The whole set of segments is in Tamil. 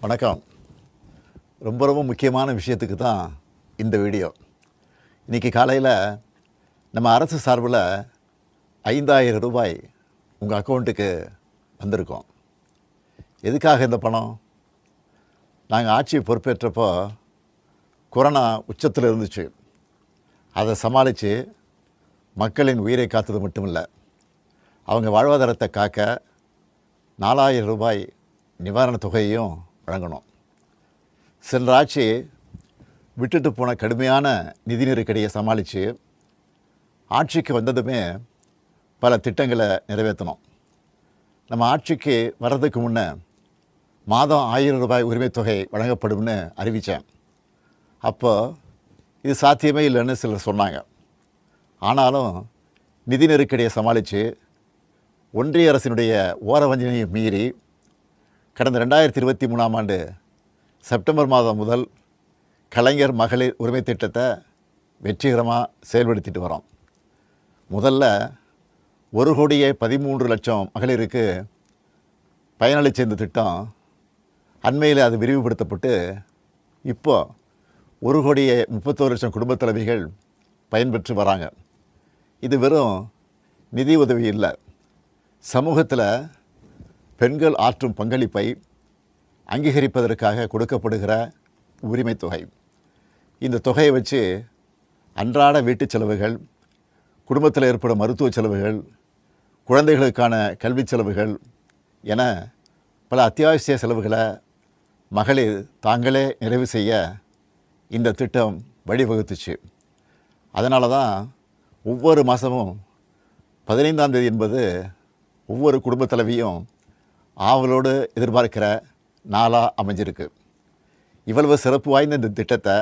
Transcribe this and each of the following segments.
வணக்கம். ரொம்ப முக்கியமான விஷயத்துக்கு தான் இந்த வீடியோ. இன்றைக்கி காலையில் நம்ம அரசு சார்பில் 5,000 ரூபாய் உங்கள் அக்கௌண்ட்டுக்கு வந்திருக்கோம். எதுக்காக இந்த பணம்? நாங்கள் ஆட்சி பொறுப்பேற்றப்போ கொரோனா உச்சத்தில் இருந்துச்சு. அதை சமாளித்து மக்களின் உயிரை காத்தது மட்டும் இல்லை, அவங்க வாழ்வாதாரத்தை காக்க 4,000 ரூபாய் நிவாரணத் தொகையையும் வழங்கணும். சென்ற ஆட்சி விட்டுட்டு போன கடுமையான நிதி நெருக்கடியை சமாளித்து ஆட்சிக்கு வந்ததுமே பல திட்டங்களை நிறைவேற்றணும். நம்ம ஆட்சிக்கு வர்றதுக்கு முன்னே மாதம் 1,000 ரூபாய் உரிமைத் தொகை வழங்கப்படும்னு அறிவித்தேன். அப்போது இது சாத்தியமே இல்லைன்னு சிலர் சொன்னாங்க. ஆனாலும் நிதி நெருக்கடியை சமாளித்து ஒன்றிய அரசினுடைய ஓரவஞ்சனையை மீறி கடந்த 2023ஆம் ஆண்டு செப்டம்பர் மாதம் முதல் கலைஞர் மகளிர் உரிமை திட்டத்தை வெற்றிகரமாக செயல்படுத்திட்டு வரோம். முதல்ல 1,13,00,000 மகளிருக்கு பயனளித்த இந்த திட்டம் அண்மையில் அது விரிவுபடுத்தப்பட்டு இப்போ 1,31,00,000 குடும்பத் தலைவிகள் பயன்பெற்று வராங்க. இது வெறும் நிதி உதவி இல்லை, சமூகத்தில் பெண்கள் ஆற்றும் பங்களிப்பை அங்கீகரிப்பதற்காக கொடுக்கப்படுகிற உரிமைத் தொகை. இந்த தொகையை வச்சு அன்றாட வீட்டு செலவுகள், குடும்பத்தில் ஏற்படும் மருத்துவ செலவுகள், குழந்தைகளுக்கான கல்வி செலவுகள் என பல அத்தியாவசிய செலவுகளை மகளிர் தாங்களே நிறைவு செய்ய இந்த திட்டம் வழிவகுத்துச்சு. அதனால தான் ஒவ்வொரு மாதமும் 15ஆம் தேதி என்பது ஒவ்வொரு குடும்பத் தலைவியும் ஆவலோடு எதிர்பார்க்கிற நாளாக அமைஞ்சிருக்கு. இவ்வளவு சிறப்பு வாய்ந்த இந்த திட்டத்தை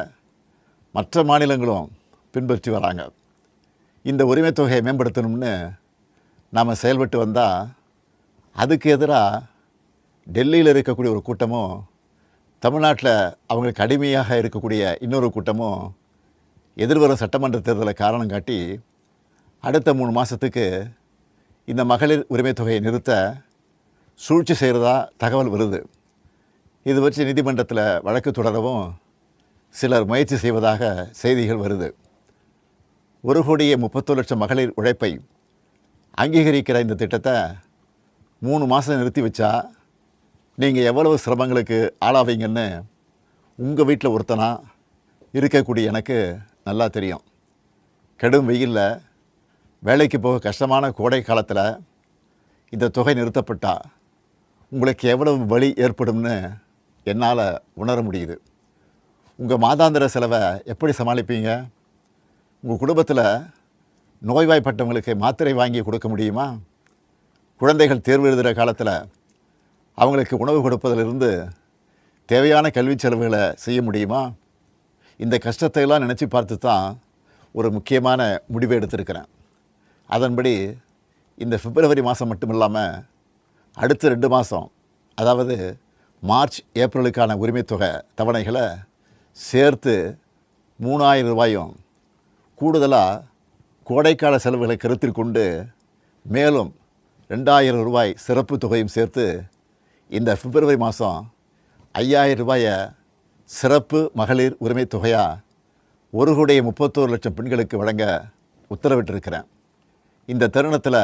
மற்ற மாநிலங்களும் பின்பற்றி வராங்க. இந்த உரிமைத் தொகையை மேம்படுத்தணும்னு நாம் செயல்பட்டு வந்தால் அதுக்கு எதிராக டெல்லியில் இருக்கக்கூடிய ஒரு கூட்டமும், தமிழ்நாட்டில் அவங்களுக்கு அடிமையாக இருக்கக்கூடிய இன்னொரு கூட்டமும் எதிர்வரும் சட்டமன்ற தேர்தலை காரணம் காட்டி அடுத்த 3 மாதத்துக்கு இந்த மகளிர் உரிமைத் தொகையை நிறுத்த சூழ்ச்சி செய்கிறதா தகவல் வருது. இது வச்சு நீதிமன்றத்தில் வழக்கு தொடரவும் சிலர் முயற்சி செய்வதாக செய்திகள் வருது. 1,31,00,000 மகளிர் உழைப்பை அங்கீகரிக்கிற இந்த திட்டத்தை 3 மாதம் நிறுத்தி வச்சா நீங்கள் எவ்வளவு சிரமங்களுக்கு ஆளாவீங்கன்னு உங்கள் வீட்டில் ஒருத்தனா இருக்கக்கூடிய எனக்கு நல்லா தெரியும். கடும் வெயிலில் வேலைக்கு போக கஷ்டமான கோடை காலத்தில் இந்த தொகை நிறுத்தப்பட்டால் உங்களுக்கு எவ்வளவு வலி ஏற்படும்னு என்னால் உணர முடியுது. உங்கள் மாதாந்திர செலவை எப்படி சமாளிப்பீங்க? உங்கள் குடும்பத்தில் நோய்வாய்ப்பட்டவங்களுக்கு மாத்திரை வாங்கி கொடுக்க முடியுமா? குழந்தைகள் தேர்வு எழுதுகிற காலத்தில் அவங்களுக்கு உணவு கொடுப்பதிலிருந்து தேவையான கல்வி செலவுகளை செய்ய முடியுமா? இந்த கஷ்டத்தையெல்லாம் நினச்சி பார்த்து தான் ஒரு முக்கியமான முடிவை எடுத்திருக்கிறேன். அதன்படி இந்த பிப்ரவரி மாதம் மட்டும் இல்லாமல் அடுத்த 2 மாதம், அதாவது மார்ச் ஏப்ரலுக்கான உரிமைத் தொகை தவணைகளை சேர்த்து 3,000 ரூபாயும், கூடுதலாக கோடைக்கால செலவுகளை கருத்தில் கொண்டு மேலும் 2,000 ரூபாய் சிறப்பு தொகையும் சேர்த்து இந்த பிப்ரவரி மாதம் 5,000 ரூபாயை சிறப்பு மகளிர் உரிமைத் தொகையாக 1,31,00,000 பெண்களுக்கு வழங்க உத்தரவிட்டிருக்கிறேன். இந்த தருணத்தில்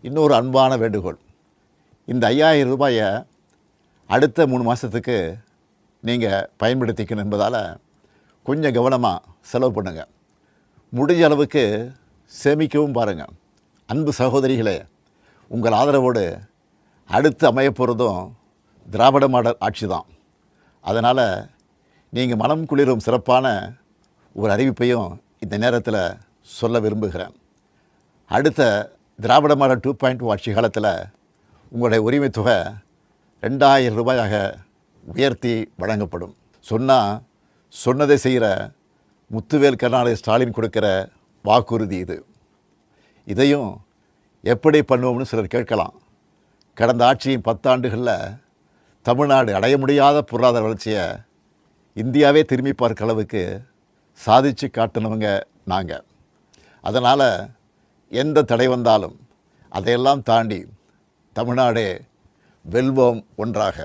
இன்னொரு அன்பான வேண்டுகோள். இந்த 5,000 ரூபாயை அடுத்த 3 மாதத்துக்கு நீங்கள் பயன்படுத்திக்கணும் என்பதால் கொஞ்சம் கவனமாக செலவு பண்ணுங்கள். முடிஞ்ச அளவுக்கு சேமிக்கவும் பாருங்கள். அன்பு சகோதரிகளே, உங்கள் ஆதரவோடு அடுத்து அமையப்போகிறதும் திராவிட மாடல் ஆட்சி தான். அதனால் நீங்கள் மனம் குளிரும் சிறப்பான ஒரு அறிவிப்பையும் இந்த நேரத்தில் சொல்ல விரும்புகிறேன். அடுத்த திராவிட மாடல் 2.0 ஆட்சி காலத்தில் உங்களுடைய உரிமைத் தொகை 2,000 ரூபாயாக உயர்த்தி வழங்கப்படும். சொன்னதை செய்கிற முத்துவேல் கருணாநிதி ஸ்டாலின் கொடுக்கிற வாக்குறுதி இது. இதையும் எப்படி பண்ணுவோம்னு சிலர் கேட்கலாம். கடந்த ஆட்சியின் 10 ஆண்டுகளில் தமிழ்நாடு அடைய முடியாத பொருளாதார வளர்ச்சியை இந்தியாவே திரும்பி பார்க்க அளவுக்கு சாதித்து காட்டினவங்க நாங்கள். அதனால் எந்த தடை வந்தாலும் அதையெல்லாம் தாண்டி தமிழ்நாடே வெல்வோம் ஒன்றாக.